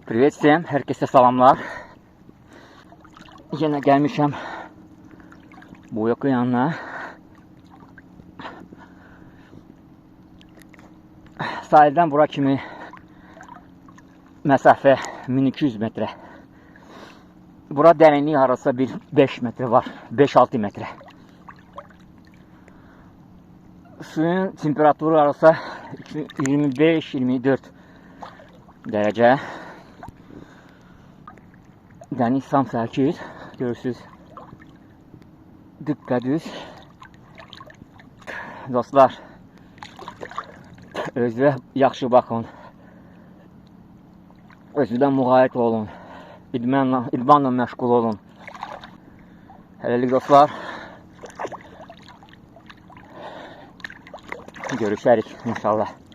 Privet всem, herkese salamlar. Yine gelmişim bu yakın yanına. Sahilden bura kimi mesafe 1200 metre. Bura derinliği arası bir 5 metre var. 5-6 metre. Suyun temperatürü arası 25-24 derece. Deniz tam sakin. Görürsünüz. Düpedüz. Dostlar, özünüzə yaxşı baxın. Özünüzdən müğayət olun. İdmanla məşğul olun. Hələlik dostlar. Görüşərik inşallah.